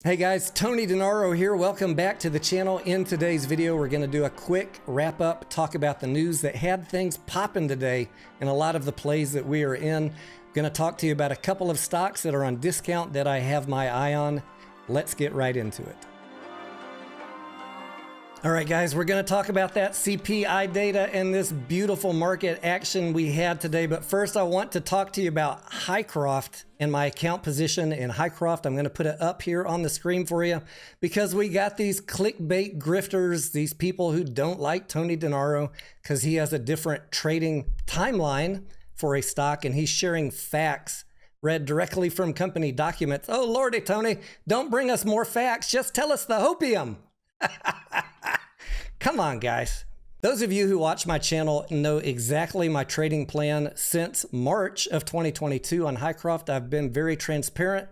Hey guys, Tony Denaro here. Welcome back to the channel. In today's video, we're going to do a quick wrap up, talk about the news that had things popping today and a lot of the plays that we are in. I'm going to talk to you about a couple of stocks that are on discount that I have my eye on. Let's get right into it. All right, guys, we're going to talk about that CPI data and this beautiful market action we had today. But first, I want to talk to you about Highcroft and my account position in Highcroft. I'm going to put it up here on the screen for you because we got these clickbait grifters, these people who don't like Tony Denaro because he has a different trading timeline for a stock and he's sharing facts read directly from company documents. Oh, Lordy, Tony, don't bring us more facts. Just tell us the hopium. Come on, guys. Those of you who watch my channel know exactly my trading plan since March of 2022 on Highcroft. I've been very transparent.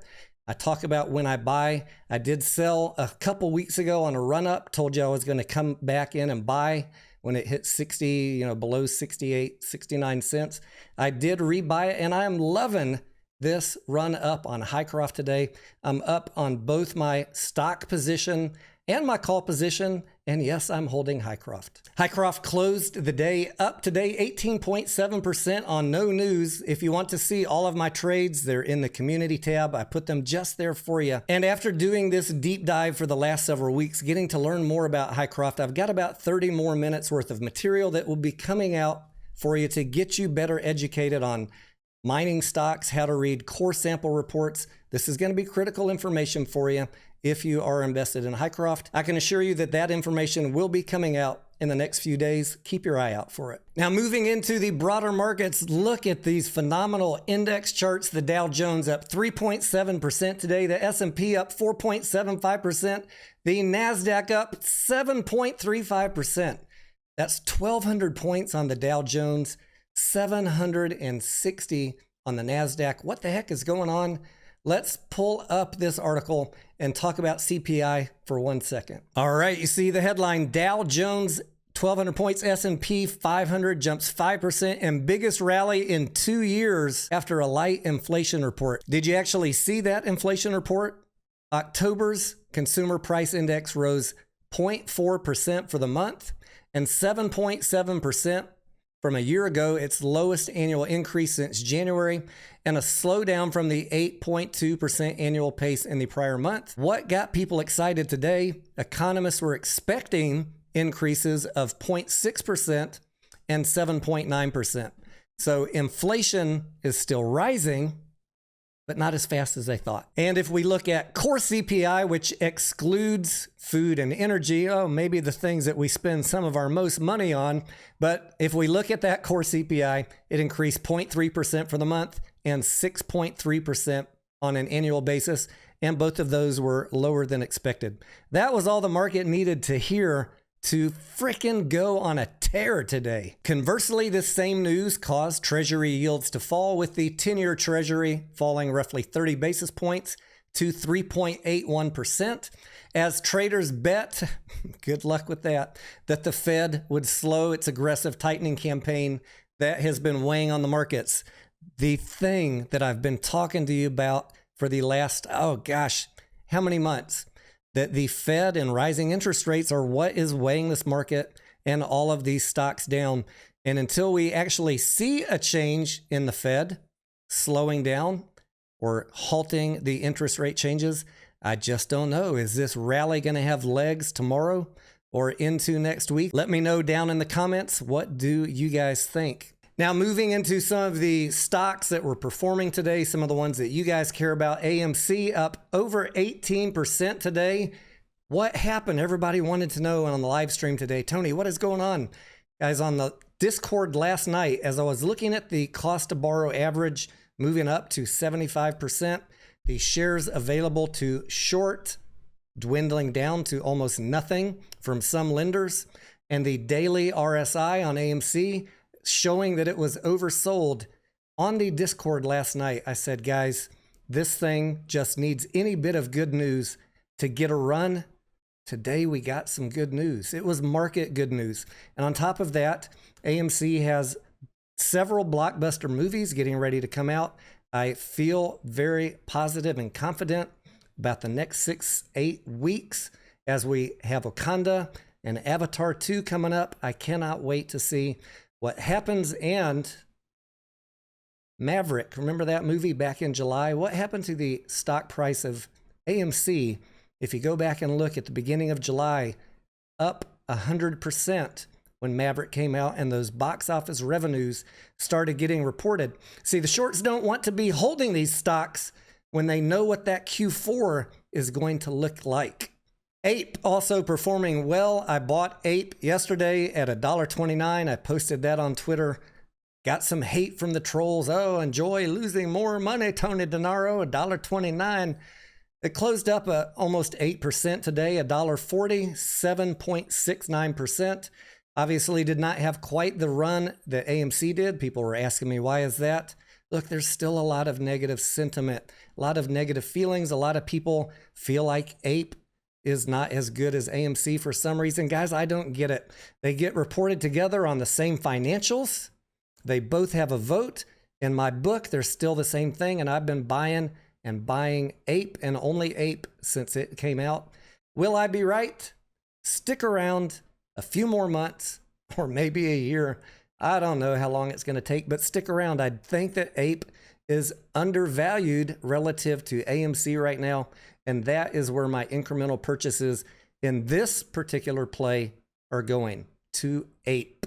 I talk about when I buy. I did sell a couple weeks ago on a run up, told you I was going to come back in and buy when it hit 60, below 68, 69 cents. I did rebuy it and I am loving this run up on Highcroft today. I'm up on both my stock position and my call position, and yes, I'm holding Highcroft. Highcroft closed the day up today, 18.7% on no news. If you want to see all of my trades, they're in the community tab. I put them just there for you. And after doing this deep dive for the last several weeks, getting to learn more about Highcroft, I've got about 30 more minutes worth of material that will be coming out for you to get you better educated on mining stocks, how to read core sample reports. This is going to be critical information for you if you are invested in Highcroft. I can assure you that that information will be coming out in the next few days. Keep your eye out for it. Now, moving into the broader markets, look at these phenomenal index charts. The Dow Jones up 3.7% today. The S&P up 4.75%. The NASDAQ up 7.35%. That's 1,200 points on the Dow Jones, 760 on the NASDAQ. What the heck is going on? Let's pull up this article and talk about CPI for 1 second. All right, you see the headline, Dow Jones, 1,200 points, S&P 500 jumps 5% and biggest rally in 2 years after a light inflation report. Did you actually see that inflation report? October's consumer price index rose 0.4% for the month and 7.7% from a year ago, its lowest annual increase since January, and a slowdown from the 8.2% annual pace in the prior month. What got people excited today? Economists were expecting increases of 0.6% and 7.9%. So inflation is still rising, but not as fast as they thought. And if we look at core CPI, which excludes food and energy, maybe the things that we spend some of our most money on, but if we look at that core CPI, it increased 0.3% for the month and 6.3% on an annual basis, and both of those were lower than expected. That was all the market needed to hear to frickin' go on a tear today. Conversely, this same news caused treasury yields to fall, with the 10-year treasury falling roughly 30 basis points to 3.81%, as traders bet, good luck with that the Fed would slow its aggressive tightening campaign that has been weighing on the markets. The thing that I've been talking to you about for the last, how many months? That the Fed and rising interest rates are what is weighing this market and all of these stocks down. And until we actually see a change in the Fed slowing down or halting the interest rate changes, I just don't know. Is this rally going to have legs tomorrow or into next week? Let me know down in the comments. What do you guys think? Now, moving into some of the stocks that were performing today, some of the ones that you guys care about. AMC up over 18% today. What happened? Everybody wanted to know on the live stream today. Tony, what is going on? Guys, on the Discord last night, as I was looking at the cost to borrow average moving up to 75%, the shares available to short dwindling down to almost nothing from some lenders, and the daily RSI on AMC showing that it was oversold. On the Discord last night, I said, guys, this thing just needs any bit of good news to get a run. Today, we got some good news. It was market good news. And on top of that, AMC has several blockbuster movies getting ready to come out. I feel very positive and confident about the next 6-8 weeks as we have Wakanda and Avatar 2 coming up. I cannot wait to see what happens. And Maverick, remember that movie back in July? What happened to the stock price of AMC? If you go back and look at the beginning of July, up 100% when Maverick came out and those box office revenues started getting reported. See, the shorts don't want to be holding these stocks when they know what that Q4 is going to look like. Ape also performing well. I bought Ape yesterday at $1.29. I posted that on Twitter. Got some hate from the trolls. Oh, enjoy losing more money, Tony Denaro, $1.29. It closed up almost 8% today, $1.40, 7.69%. Obviously did not have quite the run that AMC did. People were asking me, why is that? Look, there's still a lot of negative sentiment, a lot of negative feelings. A lot of people feel like Ape is not as good as AMC for some reason. Guys, I don't get it. They get reported together on the same financials. They both have a vote. In my book, they're still the same thing, and I've been buying Ape and only Ape since it came out. Will I be right? Stick around a few more months or maybe a year. I don't know how long it's going to take, but stick around. I think that Ape is undervalued relative to AMC right now, and that is where my incremental purchases in this particular play are going, to Ape.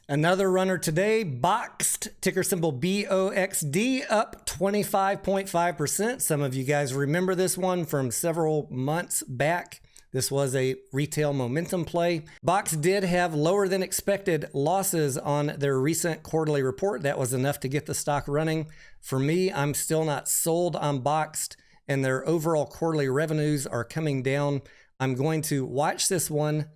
Another runner today, Boxed, ticker symbol BOXD, up 25.5%. Some of you guys remember this one from several months back. This was a retail momentum play. Boxed did have lower than expected losses on their recent quarterly report. That was enough to get the stock running. For me, I'm still not sold on Boxed, and their overall quarterly revenues are coming down. I'm going to watch this one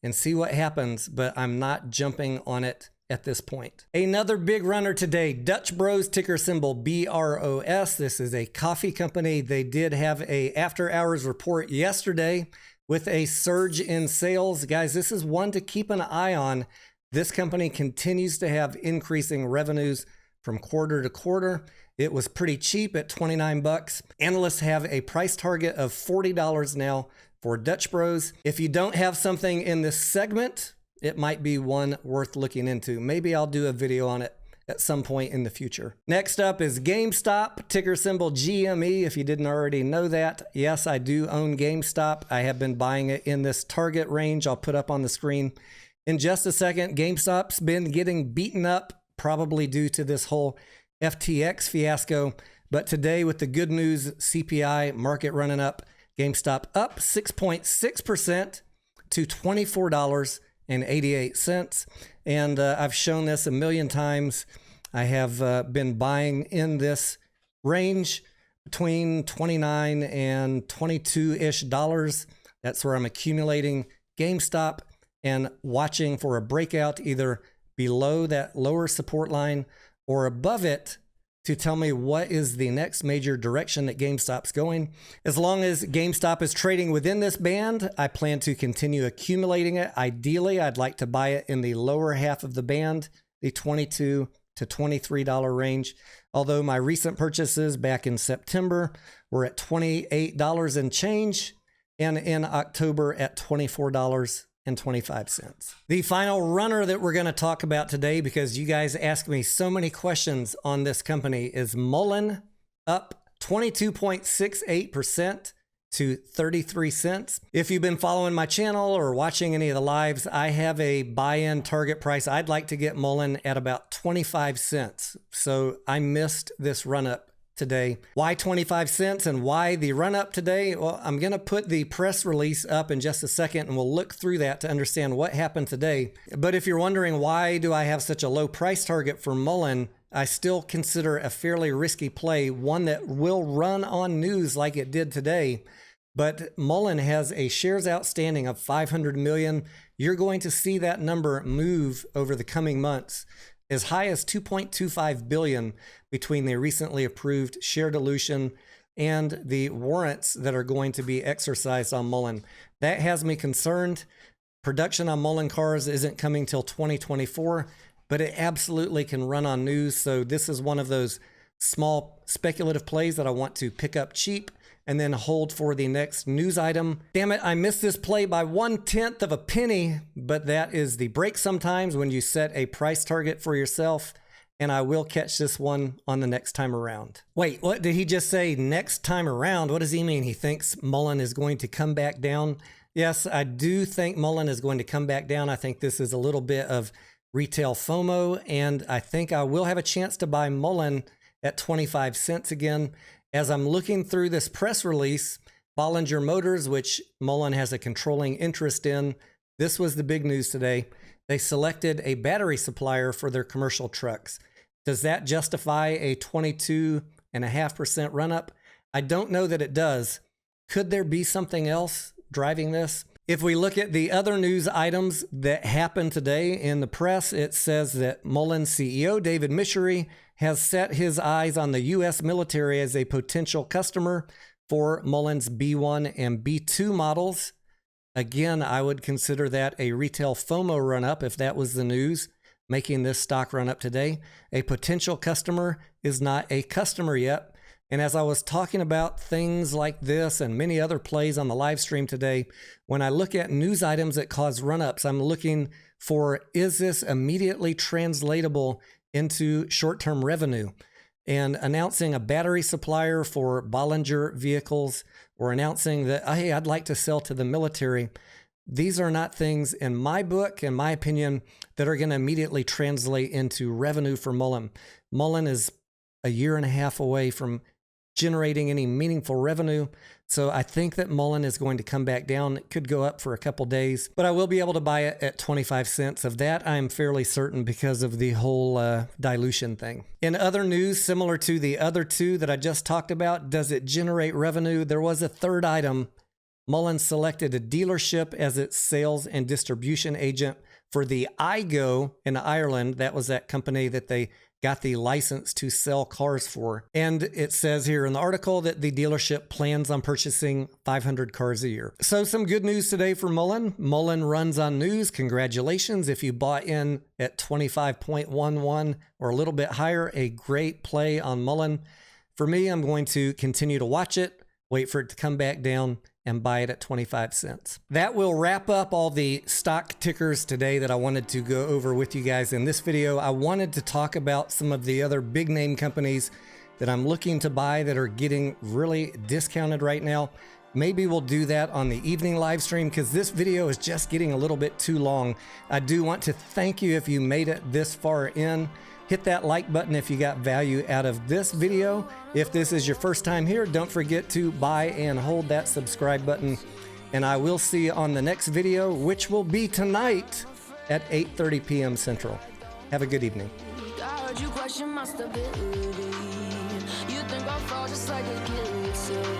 and see what happens, but I'm not jumping on it at this point. Another big runner today, Dutch Bros, ticker symbol BROS. This is a coffee company. They did have a after hours report yesterday with a surge in sales. Guys, this is one to keep an eye on. This company continues to have increasing revenues from quarter to quarter. It was pretty cheap at 29 bucks. Analysts have a price target of $40 now for Dutch Bros. If you don't have something in this segment, it might be one worth looking into. Maybe I'll do a video on it at some point in the future. Next up is GameStop, ticker symbol GME. If you didn't already know that, yes, I do own GameStop. I have been buying it in this target range. I'll put up on the screen in just a second. GameStop's been getting beaten up, probably due to this whole FTX fiasco. But today, with the good news, CPI market running up, GameStop up 6.6% to $24.88. And I've shown this a million times. I have been buying in this range between 29 and 22-ish dollars. That's where I'm accumulating GameStop and watching for a breakout either below that lower support line or above it to tell me what is the next major direction that GameStop's going. As long as GameStop is trading within this band, I plan to continue accumulating it. Ideally, I'd like to buy it in the lower half of the band, the $22 to $23 range. Although my recent purchases back in September were at $28 and change, and in October at $24.25. The final runner that we're going to talk about today, because you guys ask me so many questions on this company, is Mullen, up 22.68% to 33 cents. If you've been following my channel or watching any of the lives, I have a buy-in target price. I'd like to get Mullen at about 25 cents. So I missed this run-up today. Why 25 cents and why the run up today? Well, I'm going to put the press release up in just a second and we'll look through that to understand what happened today. But if you're wondering why do I have such a low price target for Mullen, I still consider a fairly risky play, one that will run on news like it did today. But Mullen has a shares outstanding of 500 million. You're going to see that number move over the coming months, as high as 2.25 billion between the recently approved share dilution and the warrants that are going to be exercised on Mullen. That has me concerned. Production on Mullen cars isn't coming till 2024, but it absolutely can run on news. So this is one of those small speculative plays that I want to pick up cheap and then hold for the next news item. Damn it, I missed this play by 1/10 of a penny, but that is the break sometimes when you set a price target for yourself, and I will catch this one on the next time around. Wait, what did he just say? Next time around? What does he mean? He thinks Mullen is going to come back down? Yes, I do think Mullen is going to come back down. I think this is a little bit of retail FOMO, and I think I will have a chance to buy Mullen at 25 cents again. As I'm looking through this press release, Bollinger Motors, which Mullen has a controlling interest in, this was the big news today. They selected a battery supplier for their commercial trucks. Does that justify a 22.5% run-up? I don't know that it does. Could there be something else driving this? If we look at the other news items that happened today in the press, it says that Mullen CEO David Michery has set his eyes on the U.S. military as a potential customer for Mullen's B1 and B2 models. Again, I would consider that a retail FOMO run-up if that was the news, making this stock run up today. A potential customer is not a customer yet. And as I was talking about things like this and many other plays on the live stream today, when I look at news items that cause run-ups, I'm looking for, is this immediately translatable into short-term revenue? And announcing a battery supplier for Bollinger vehicles, or announcing that, hey, I'd like to sell to the military. These are not things in my book, in my opinion, that are going to immediately translate into revenue for Mullen. Mullen is a year and a half away from generating any meaningful revenue. So I think that Mullen is going to come back down. It could go up for a couple days, but I will be able to buy it at 25 cents. Of that, I'm fairly certain because of the whole dilution thing. In other news, similar to the other two that I just talked about, does it generate revenue? There was a third item. Mullen selected a dealership as its sales and distribution agent for the iGo in Ireland. That was that company that they got the license to sell cars for. And it says here in the article that the dealership plans on purchasing 500 cars a year. So some good news today for Mullen. Mullen runs on news. Congratulations. If you bought in at 25.11 or a little bit higher, a great play on Mullen. For me, I'm going to continue to watch it, wait for it to come back down, and buy it at 25 cents. That will wrap up all the stock tickers today that I wanted to go over with you guys in this video. I wanted to talk about some of the other big name companies that I'm looking to buy that are getting really discounted right now. Maybe we'll do that on the evening live stream because this video is just getting a little bit too long. I do want to thank you if you made it this far in. Hit that like button if you got value out of this video. If this is your first time here, don't forget to buy and hold that subscribe button. And I will see you on the next video, which will be tonight at 8:30 p.m. Central. Have a good evening. I heard you question my stability. You think I'll fall just like a kid.